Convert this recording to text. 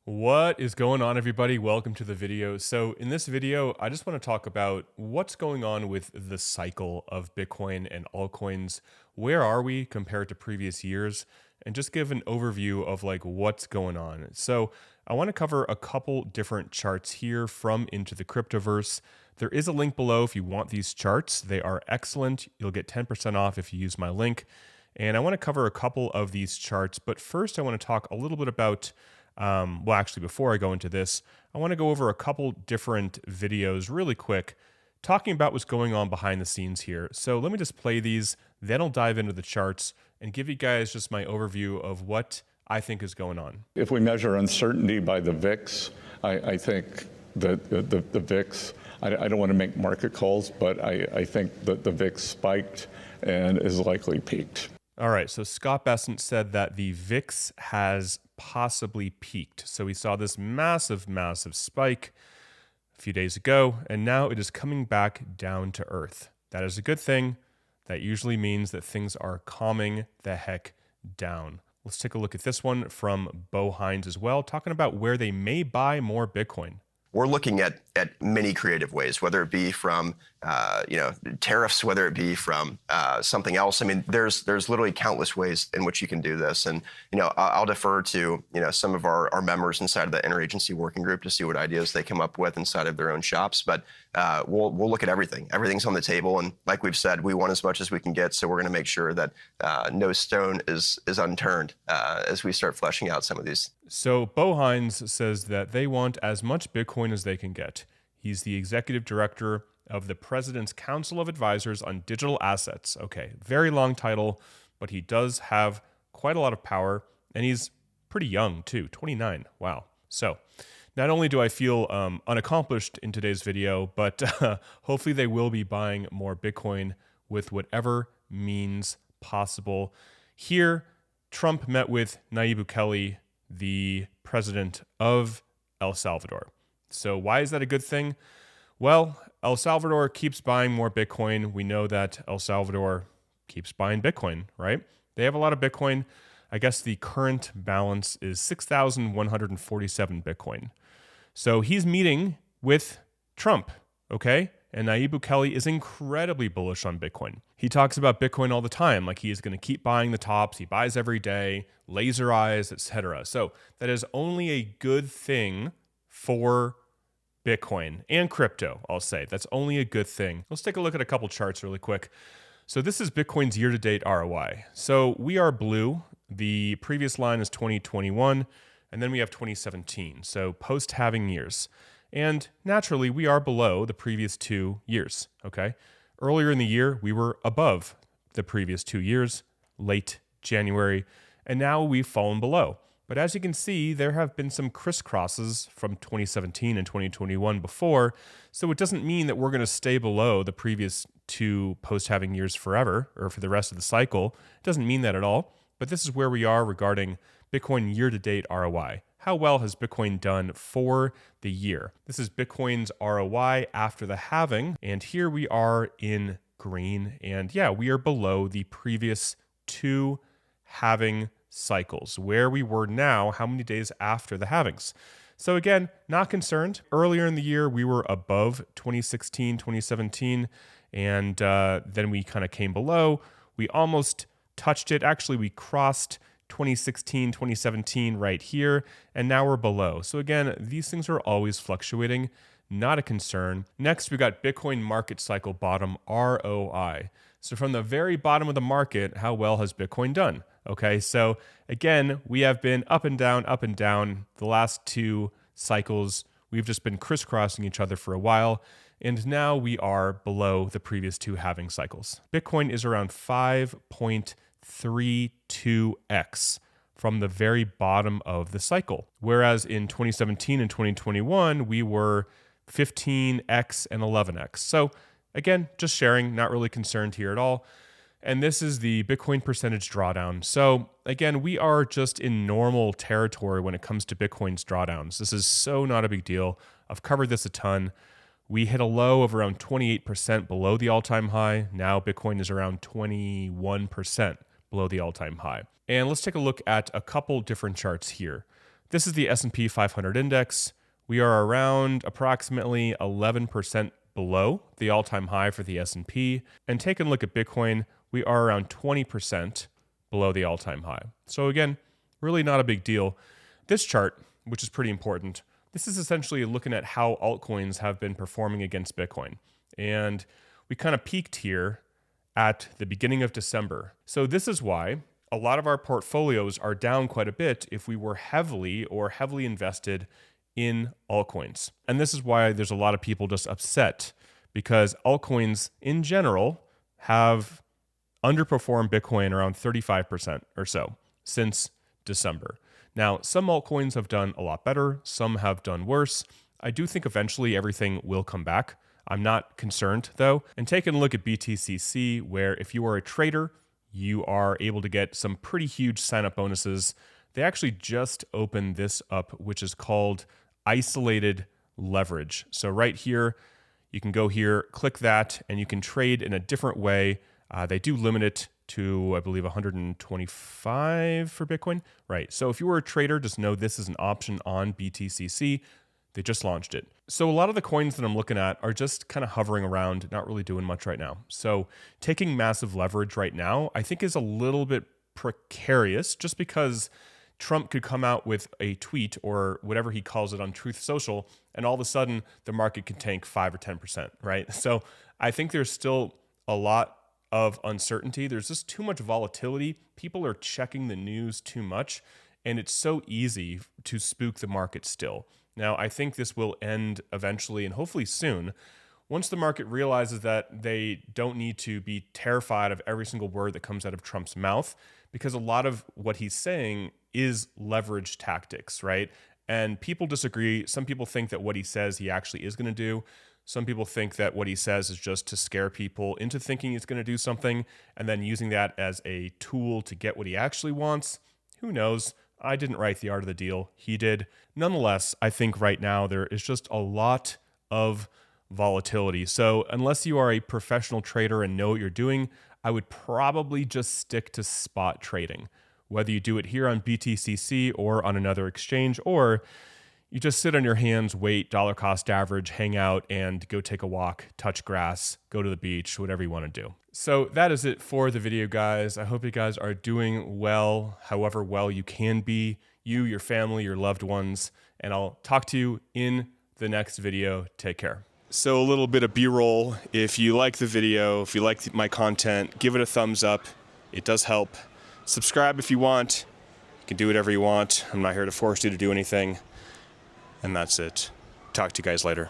What is going on, everybody? Welcome to the video. So in this video, I just want to talk about what's going on with the cycle of Bitcoin and altcoins. Where are we compared to previous years? And just give an overview of like what's going on. So I want to cover a couple different charts here from Into the Cryptoverse. There is a link below if you want these charts. They are excellent. You'll get 10% off if you use my link. And I want to cover a couple of these charts. But first, I want to talk a little bit about well, actually, before I go into this, I want to go over a couple different videos really quick, talking about what's going on behind the scenes here. So let me just play these, then I'll dive into the charts and give you guys just my overview of what I think is going on. If we measure uncertainty by the VIX, I think that the VIX, I don't want to make market calls, but I think that the VIX spiked and is likely peaked. All right, so Scott Bessent said that the VIX has possibly peaked. So we saw this massive spike a few days ago, and now it is coming back down to earth. That is a good thing. That usually means that things are calming the heck down. Let's take a look at this one from Bo Hines as well, talking about where they may buy more Bitcoin. We're looking at many creative ways, whether it be from tariffs, whether it be from something else. I mean, there's literally countless ways in which you can do this. And I'll defer to some of our members inside of the interagency working group to see what ideas they come up with inside of their own shops. But we'll look at everything. Everything's on the table, and like we've said, we want as much as we can get. So we're going to make sure that no stone is unturned as we start fleshing out some of these. So Bo Hines says that they want as much Bitcoin as they can get. He's the executive director of the President's Council of Advisors on Digital Assets. Okay, very long title, but he does have quite a lot of power, and he's pretty young too, 29. Wow. So not only do I feel unaccomplished in today's video, but hopefully they will be buying more Bitcoin with whatever means possible. Here, Trump met with Nayib Bukele, the president of El Salvador. So why is that a good thing? Well, El Salvador keeps buying more Bitcoin. We know that El Salvador keeps buying Bitcoin, right? They have a lot of Bitcoin. I guess the current balance is 6,147 Bitcoin. So he's meeting with Trump, okay? And Nayib Bukele is incredibly bullish on Bitcoin. He talks about Bitcoin all the time, like he is going to keep buying the tops. He buys every day, laser eyes, etc. So that is only a good thing for Bitcoin and crypto, I'll say. That's only a good thing. Let's take a look at a couple charts really quick. So this is Bitcoin's year-to-date ROI. So we are blue. The previous line is 2021, and then we have 2017. So post-halving years. And naturally, we are below the previous 2 years, okay? Earlier in the year, we were above the previous 2 years, late January, and now we've fallen below. But as you can see, there have been some crisscrosses from 2017 and 2021 before, so it doesn't mean that we're going to stay below the previous 2 post-halving years forever, or for the rest of the cycle. It doesn't mean that at all, but this is where we are regarding Bitcoin year-to-date ROI. How well has Bitcoin done for the year? This is Bitcoin's ROI after the halving, and here we are in green, and yeah, we are below the previous 2 halving cycles, where we were now, how many days after the halvings. So again, not concerned. Earlier in the year, we were above 2016, 2017, and then we kind of came below. We almost touched it. Actually, we crossed 2016, 2017 right here, and now we're below. So again, these things are always fluctuating, not a concern. Next, we got Bitcoin market cycle bottom, ROI. So from the very bottom of the market, how well has Bitcoin done? Okay, so again, we have been up and down the last 2 cycles. We've just been crisscrossing each other for a while, and now we are below the previous 2 halving cycles. Bitcoin is around 5.32x from the very bottom of the cycle, whereas in 2017 and 2021, we were 15x and 11x. So again, just sharing, not really concerned here at all. And this is the Bitcoin percentage drawdown. So again, we are just in normal territory when it comes to Bitcoin's drawdowns. This is so not a big deal. I've covered this a ton. We hit a low of around 28% below the all-time high. Now Bitcoin is around 21% below the all-time high. And let's take a look at a couple different charts here. This is the S&P 500 index. We are around approximately 11% below the all-time high for the S&P. And taking a look at Bitcoin, we are around 20% below the all-time high. So again, really not a big deal. This chart, which is pretty important, this is essentially looking at how altcoins have been performing against Bitcoin. And we kind of peaked here at the beginning of December. So this is why a lot of our portfolios are down quite a bit if we were heavily invested in altcoins. And this is why there's a lot of people just upset, because altcoins in general have underperformed Bitcoin around 35% or so since December. Now, some altcoins have done a lot better, some have done worse. I do think eventually everything will come back. I'm not concerned though. And taking a look at BTCC, where if you are a trader, you are able to get some pretty huge sign-up bonuses. They actually just opened this up, which is called isolated leverage. So right here, you can go here, click that, and you can trade in a different way. They do limit it to, I believe, 125 for Bitcoin. Right. So if you were a trader, just know this is an option on BTCC. They just launched it. So a lot of the coins that I'm looking at are just kind of hovering around, not really doing much right now. So taking massive leverage right now, I think is a little bit precarious, just because Trump could come out with a tweet or whatever he calls it on Truth Social, and all of a sudden the market can tank 5 or 10%, right? So I think there's still a lot of uncertainty. There's just too much volatility. People are checking the news too much, and it's so easy to spook the market still. Now, I think this will end eventually and hopefully soon, once the market realizes that they don't need to be terrified of every single word that comes out of Trump's mouth, because a lot of what he's saying is leverage tactics, right? And people disagree. Some people think that what he says he actually is going to do. Some people think that what he says is just to scare people into thinking he's going to do something and then using that as a tool to get what he actually wants. Who knows? I didn't write The Art of the Deal. He did. Nonetheless, I think right now there is just a lot of volatility. So unless you are a professional trader and know what you're doing, I would probably just stick to spot trading, whether you do it here on BTCC or on another exchange, or you just sit on your hands, wait, dollar cost average, hang out, and go take a walk, touch grass, go to the beach, whatever you want to do. So that is it for the video, guys. I hope you guys are doing well, however well you can be, you, your family, your loved ones, and I'll talk to you in the next video. Take care. So a little bit of B-roll. If you like the video, if you like my content, give it a thumbs up. It does help. Subscribe if you want. You can do whatever you want. I'm not here to force you to do anything. And that's it. Talk to you guys later.